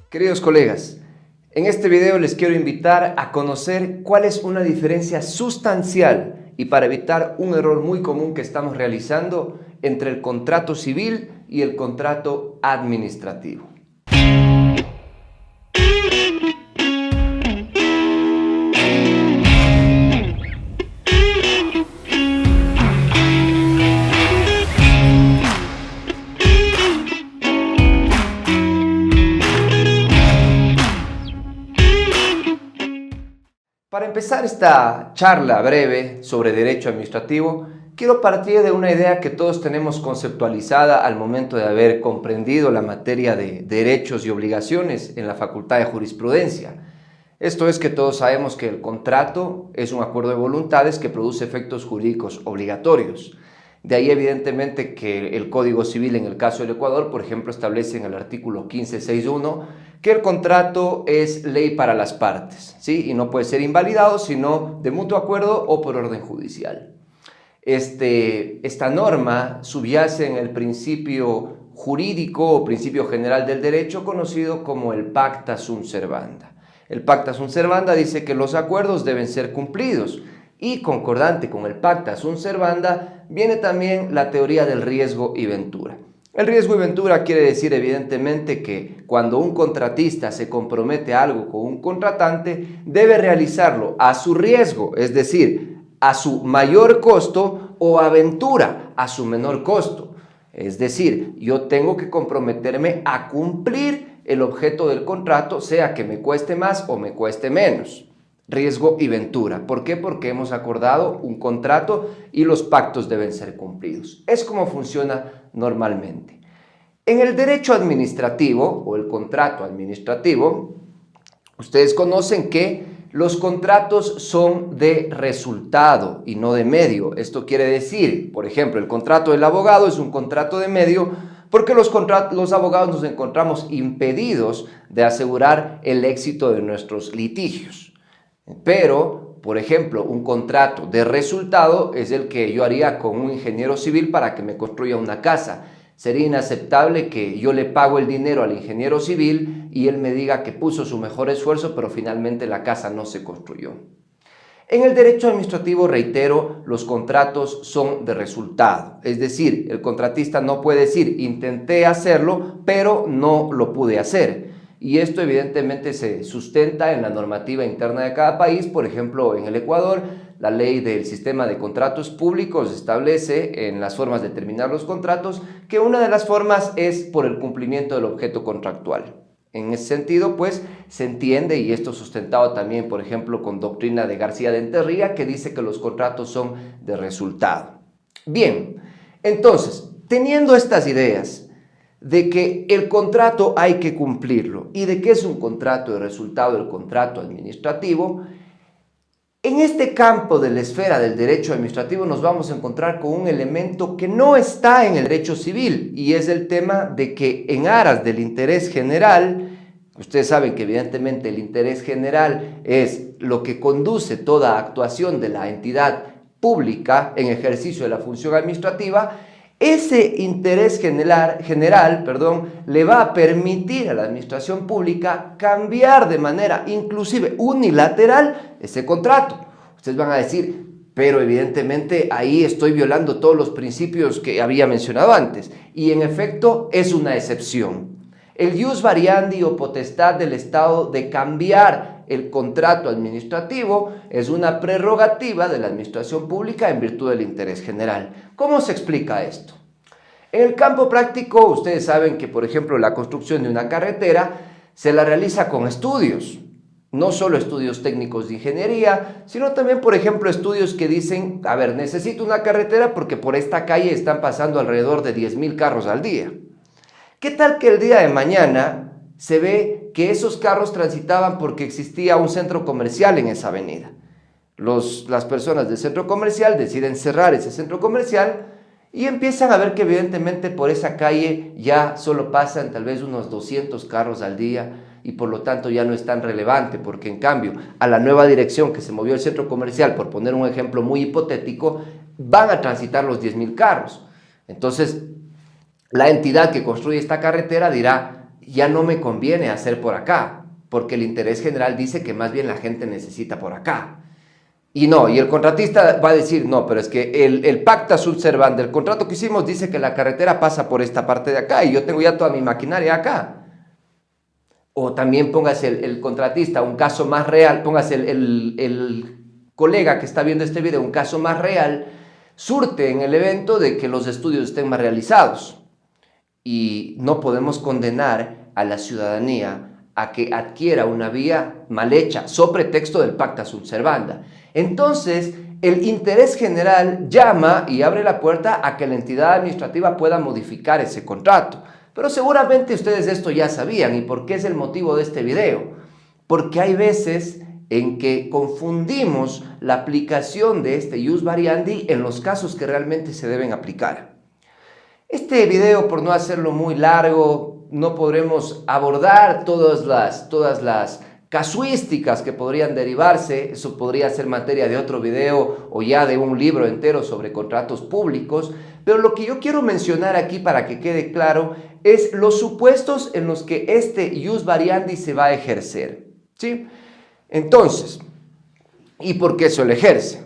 Queridos colegas, en este video les quiero invitar a conocer cuál es una diferencia sustancial y para evitar un error muy común que estamos realizando entre el contrato civil y el contrato administrativo. Para empezar esta charla breve sobre derecho administrativo, quiero partir de una idea que todos tenemos conceptualizada al momento de haber comprendido la materia de derechos y obligaciones en la Facultad de Jurisprudencia. Esto es que todos sabemos que el contrato es un acuerdo de voluntades que produce efectos jurídicos obligatorios. De ahí evidentemente que el Código Civil en el caso del Ecuador, por ejemplo, establece en el artículo 1561 que el contrato es ley para las partes, ¿sí? Y no puede ser invalidado sino de mutuo acuerdo o por orden judicial. Esta norma subyace en el principio jurídico o principio general del derecho conocido como el pacta sunt servanda. El pacta sunt servanda dice que los acuerdos deben ser cumplidos y concordante con el pacta sunt servanda viene también la teoría del riesgo y ventura. El riesgo y ventura quiere decir evidentemente que cuando un contratista se compromete a algo con un contratante, debe realizarlo a su riesgo, es decir, a su mayor costo o a ventura, a su menor costo. Es decir, yo tengo que comprometerme a cumplir el objeto del contrato, sea que me cueste más o me cueste menos. Riesgo y ventura. ¿Por qué? Porque hemos acordado un contrato y los pactos deben ser cumplidos. Es como funciona normalmente. En el derecho administrativo o el contrato administrativo, ustedes conocen que los contratos son de resultado y no de medio. Esto quiere decir, por ejemplo, el contrato del abogado es un contrato de medio porque los abogados nos encontramos impedidos de asegurar el éxito de nuestros litigios. Pero, por ejemplo, un contrato de resultado es el que yo haría con un ingeniero civil para que me construya una casa. Sería inaceptable que yo le pago el dinero al ingeniero civil y él me diga que puso su mejor esfuerzo, pero finalmente la casa no se construyó. En el derecho administrativo, reitero, los contratos son de resultado. Es decir, el contratista no puede decir, intenté hacerlo, pero no lo pude hacer. Y esto evidentemente se sustenta en la normativa interna de cada país. Por ejemplo, en el Ecuador, la ley del sistema de contratos públicos establece en las formas de terminar los contratos que una de las formas es por el cumplimiento del objeto contractual. En ese sentido, pues, se entiende, y esto sustentado también, por ejemplo, con doctrina de García de Enterría, que dice que los contratos son de resultado. Bien, entonces, teniendo estas ideas de que el contrato hay que cumplirlo y de que es un contrato de resultado del contrato administrativo, en este campo de la esfera del derecho administrativo nos vamos a encontrar con un elemento que no está en el derecho civil y es el tema de que en aras del interés general, ustedes saben que evidentemente el interés general es lo que conduce toda actuación de la entidad pública en ejercicio de la función administrativa. Ese interés general, le va a permitir a la administración pública cambiar de manera inclusive unilateral ese contrato. Ustedes van a decir, pero evidentemente ahí estoy violando todos los principios que había mencionado antes. Y en efecto es una excepción. El ius variandi o potestad del Estado de cambiar el contrato administrativo es una prerrogativa de la administración pública en virtud del interés general. ¿Cómo se explica esto? En el campo práctico, ustedes saben que, por ejemplo, la construcción de una carretera se la realiza con estudios. No solo estudios técnicos de ingeniería, sino también, por ejemplo, estudios que dicen, a ver, necesito una carretera porque por esta calle están pasando alrededor de 10,000 carros al día. ¿Qué tal que el día de mañana se ve que esos carros transitaban porque existía un centro comercial en esa avenida? Las personas del centro comercial deciden cerrar ese centro comercial y empiezan a ver que evidentemente por esa calle ya solo pasan tal vez unos 200 carros al día y por lo tanto ya no es tan relevante porque en cambio a la nueva dirección que se movió el centro comercial, por poner un ejemplo muy hipotético, van a transitar los 10,000 carros. Entonces la entidad que construye esta carretera dirá, ya no me conviene hacer por acá, porque el interés general dice que más bien la gente necesita por acá. Y no, y el contratista va a decir, no, pero es que el pacta sunt servanda, el contrato que hicimos dice que la carretera pasa por esta parte de acá y yo tengo ya toda mi maquinaria acá. O también póngase el contratista, un caso más real, póngase el colega que está viendo este video, un caso más real, surte en el evento de que los estudios estén más realizados. Y no podemos condenar a la ciudadanía a que adquiera una vía mal hecha, sobre pretexto del pacta sunt servanda. Entonces, el interés general llama y abre la puerta a que la entidad administrativa pueda modificar ese contrato. Pero seguramente ustedes esto ya sabían. ¿Y por qué es el motivo de este video? Porque hay veces en que confundimos la aplicación de este ius variandi en los casos que realmente se deben aplicar. Este video, por no hacerlo muy largo, no podremos abordar todas las casuísticas que podrían derivarse. Eso podría ser materia de otro video o ya de un libro entero sobre contratos públicos. Pero lo que yo quiero mencionar aquí para que quede claro es los supuestos en los que este ius variandi se va a ejercer, ¿sí? Entonces, ¿y por qué se lo ejerce?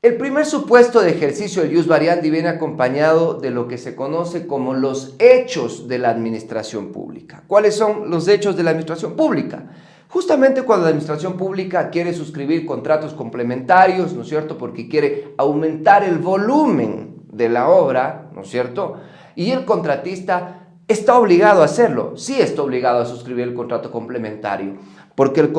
El primer supuesto de ejercicio del ius variandi viene acompañado de lo que se conoce como los hechos de la administración pública. ¿Cuáles son los hechos de la administración pública? Justamente cuando la administración pública quiere suscribir contratos complementarios, ¿no es cierto?, porque quiere aumentar el volumen de la obra, ¿no es cierto?, y el contratista está obligado a hacerlo. Sí está obligado a suscribir el contrato complementario, porque el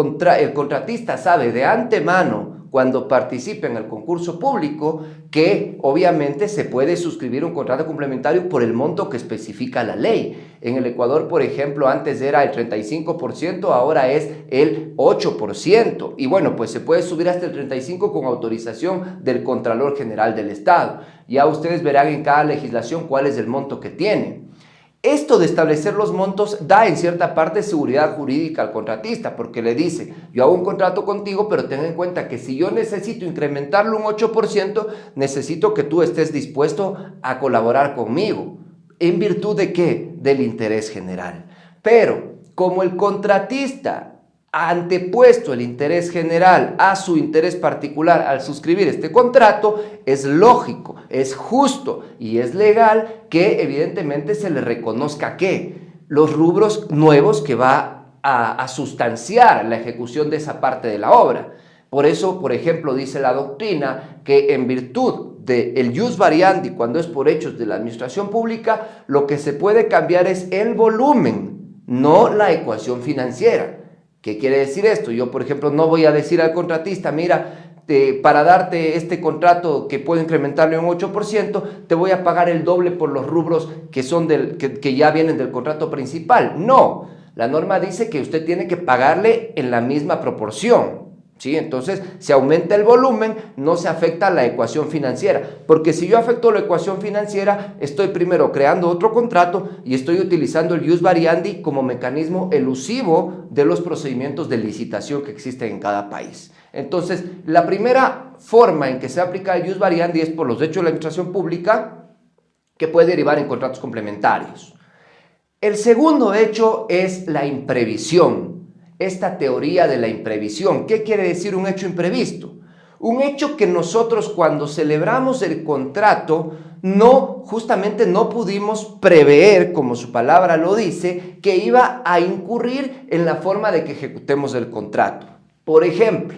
contratista sabe de antemano, cuando participe en el concurso público, que obviamente se puede suscribir un contrato complementario por el monto que especifica la ley. En el Ecuador, por ejemplo, antes era el 35%, ahora es el 8%. Y bueno, pues se puede subir hasta el 35% con autorización del Contralor General del Estado. Ya ustedes verán en cada legislación cuál es el monto que tiene. Esto de establecer los montos da en cierta parte seguridad jurídica al contratista, porque le dice, yo hago un contrato contigo, pero ten en cuenta que si yo necesito incrementarlo un 8%, necesito que tú estés dispuesto a colaborar conmigo. ¿En virtud de qué? Del interés general. Pero como el contratista ha antepuesto el interés general a su interés particular al suscribir este contrato, es lógico, es justo y es legal que evidentemente se le reconozca que los rubros nuevos que va a sustanciar la ejecución de esa parte de la obra. Por eso, por ejemplo, dice la doctrina que en virtud del ius variandi, cuando es por hechos de la administración pública, lo que se puede cambiar es el volumen, no la ecuación financiera. ¿Qué quiere decir esto? Yo, por ejemplo, no voy a decir al contratista, mira, para darte este contrato que puedo incrementarle un 8%, te voy a pagar el doble por los rubros que ya vienen del contrato principal. No, la norma dice que usted tiene que pagarle en la misma proporción, ¿sí? Entonces, si aumenta el volumen, no se afecta la ecuación financiera, porque si yo afecto la ecuación financiera, estoy primero creando otro contrato y estoy utilizando el ius variandi como mecanismo elusivo de los procedimientos de licitación que existen en cada país. Entonces, la primera forma en que se aplica el ius variandi es por los hechos de la administración pública, que puede derivar en contratos complementarios. El segundo hecho es la imprevisión. Esta teoría de la imprevisión. ¿Qué quiere decir un hecho imprevisto? Un hecho que nosotros cuando celebramos el contrato justamente no pudimos prever, como su palabra lo dice, que iba a incurrir en la forma de que ejecutemos el contrato. Por ejemplo,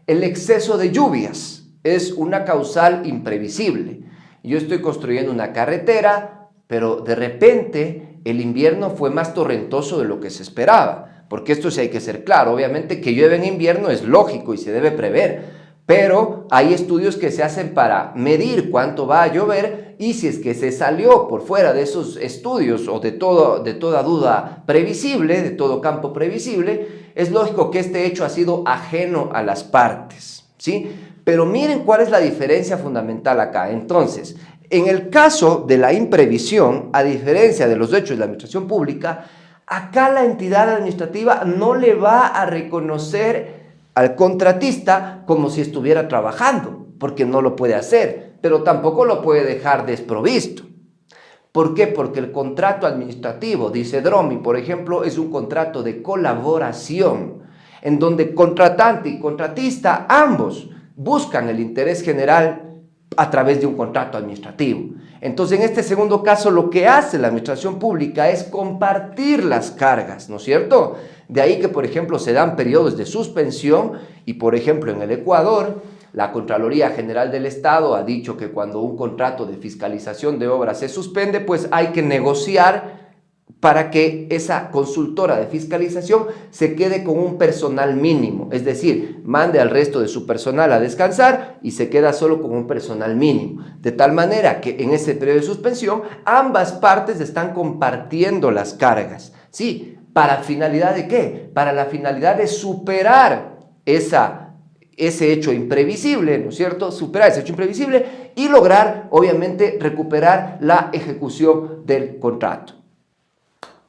el exceso de lluvias es una causal imprevisible. Yo estoy construyendo una carretera, pero de repente el invierno fue más torrentoso de lo que se esperaba. Porque esto sí hay que ser claro, obviamente que llueve en invierno es lógico y se debe prever, pero hay estudios que se hacen para medir cuánto va a llover y si es que se salió por fuera de esos estudios o de toda duda previsible, de todo campo previsible, es lógico que este hecho ha sido ajeno a las partes, ¿sí? Pero miren cuál es la diferencia fundamental acá. Entonces, en el caso de la imprevisión, a diferencia de los hechos de la administración pública, acá la entidad administrativa no le va a reconocer al contratista como si estuviera trabajando, porque no lo puede hacer, pero tampoco lo puede dejar desprovisto. ¿Por qué? Porque el contrato administrativo, dice Dromi, por ejemplo, es un contrato de colaboración, en donde contratante y contratista ambos buscan el interés general a través de un contrato administrativo. Entonces, en este segundo caso, lo que hace la administración pública es compartir las cargas, ¿no es cierto? De ahí que, por ejemplo, se dan periodos de suspensión y, por ejemplo, en el Ecuador, la Contraloría General del Estado ha dicho que cuando un contrato de fiscalización de obras se suspende, pues hay que negociar para que esa consultora de fiscalización se quede con un personal mínimo, es decir, mande al resto de su personal a descansar y se queda solo con un personal mínimo, de tal manera que en ese periodo de suspensión ambas partes están compartiendo las cargas, ¿sí? ¿Para finalidad de qué? Para la finalidad de superar ese hecho imprevisible, ¿no es cierto? Superar ese hecho imprevisible y lograr, obviamente, recuperar la ejecución del contrato.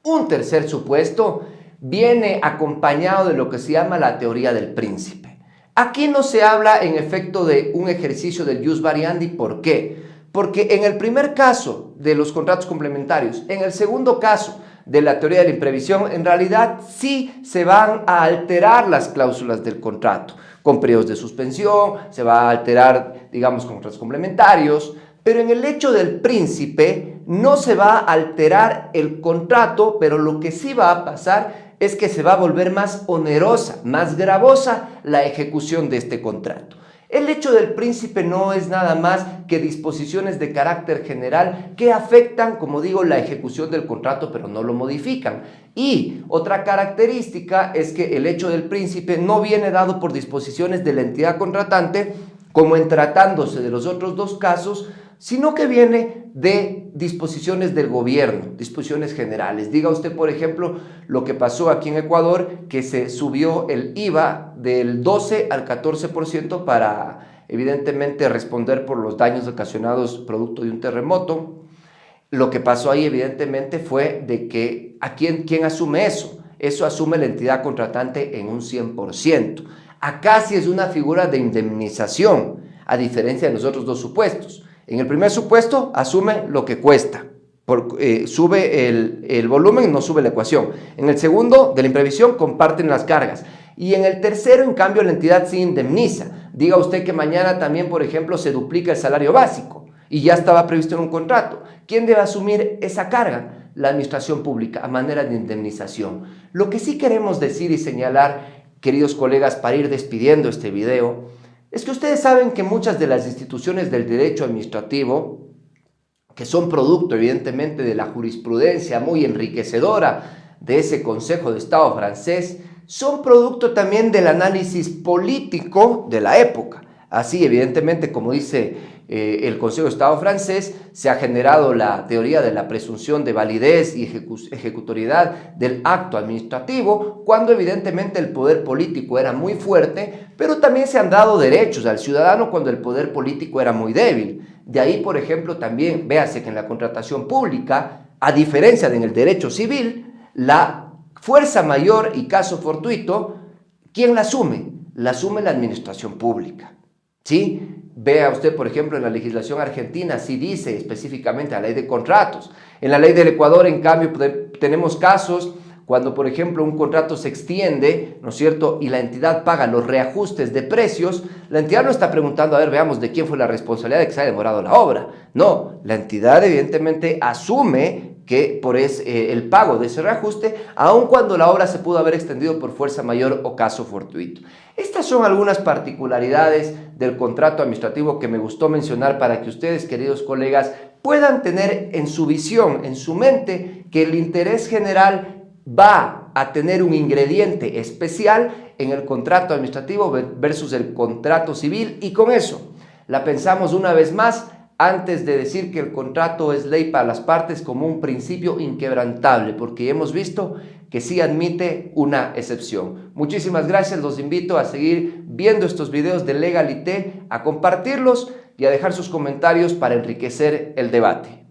Un tercer supuesto viene acompañado de lo que se llama la teoría del príncipe. Aquí no se habla en efecto de un ejercicio del jus variandi. ¿Por qué? Porque en el primer caso de los contratos complementarios, en el segundo caso de la teoría de la imprevisión, en realidad sí se van a alterar las cláusulas del contrato, con periodos de suspensión, se va a alterar, digamos, contratos complementarios, pero en el hecho del príncipe no se va a alterar el contrato, pero lo que sí va a pasar es que se va a volver más onerosa, más gravosa la ejecución de este contrato. El hecho del príncipe no es nada más que disposiciones de carácter general que afectan, como digo, la ejecución del contrato, pero no lo modifican. Y otra característica es que el hecho del príncipe no viene dado por disposiciones de la entidad contratante, como en tratándose de los otros dos casos, sino que viene de disposiciones del gobierno, disposiciones generales. Diga usted, por ejemplo, lo que pasó aquí en Ecuador, que se subió el IVA del 12 al 14% para, evidentemente, responder por los daños ocasionados producto de un terremoto. Lo que pasó ahí, evidentemente, fue de que ¿quién asume eso? Eso asume la entidad contratante en un 100%. Acá sí es una figura de indemnización, a diferencia de los otros dos supuestos. En el primer supuesto, asume lo que cuesta. Sube el volumen, no sube la ecuación. En el segundo, de la imprevisión, comparten las cargas. Y en el tercero, en cambio, la entidad sí indemniza. Diga usted que mañana también, por ejemplo, se duplica el salario básico y ya estaba previsto en un contrato. ¿Quién debe asumir esa carga? La administración pública, a manera de indemnización. Lo que sí queremos decir y señalar, queridos colegas, para ir despidiendo este video, es que ustedes saben que muchas de las instituciones del derecho administrativo, que son producto evidentemente de la jurisprudencia muy enriquecedora de ese Consejo de Estado francés, son producto también del análisis político de la época. Así, evidentemente, como dice el Consejo de Estado francés, se ha generado la teoría de la presunción de validez y ejecutoriedad del acto administrativo, cuando evidentemente el poder político era muy fuerte, pero también se han dado derechos al ciudadano cuando el poder político era muy débil. De ahí, por ejemplo, también véase que en la contratación pública, a diferencia de en el derecho civil, la fuerza mayor y caso fortuito, ¿quién la asume? La asume la administración pública. ¿Sí? Vea usted, por ejemplo, en la legislación argentina, sí dice específicamente la ley de contratos. En la ley del Ecuador, en cambio, tenemos casos cuando, por ejemplo, un contrato se extiende, ¿no es cierto?, y la entidad paga los reajustes de precios, la entidad no está preguntando, a ver, veamos de quién fue la responsabilidad de que se haya demorado la obra. No, la entidad evidentemente asume que por el pago de ese reajuste, aun cuando la obra se pudo haber extendido por fuerza mayor o caso fortuito. Estas son algunas particularidades del contrato administrativo que me gustó mencionar para que ustedes, queridos colegas, puedan tener en su visión, en su mente, que el interés general va a tener un ingrediente especial en el contrato administrativo versus el contrato civil, y con eso la pensamos una vez más antes de decir que el contrato es ley para las partes como un principio inquebrantable, porque hemos visto que sí admite una excepción. Muchísimas gracias, los invito a seguir viendo estos videos de Legalité, a compartirlos y a dejar sus comentarios para enriquecer el debate.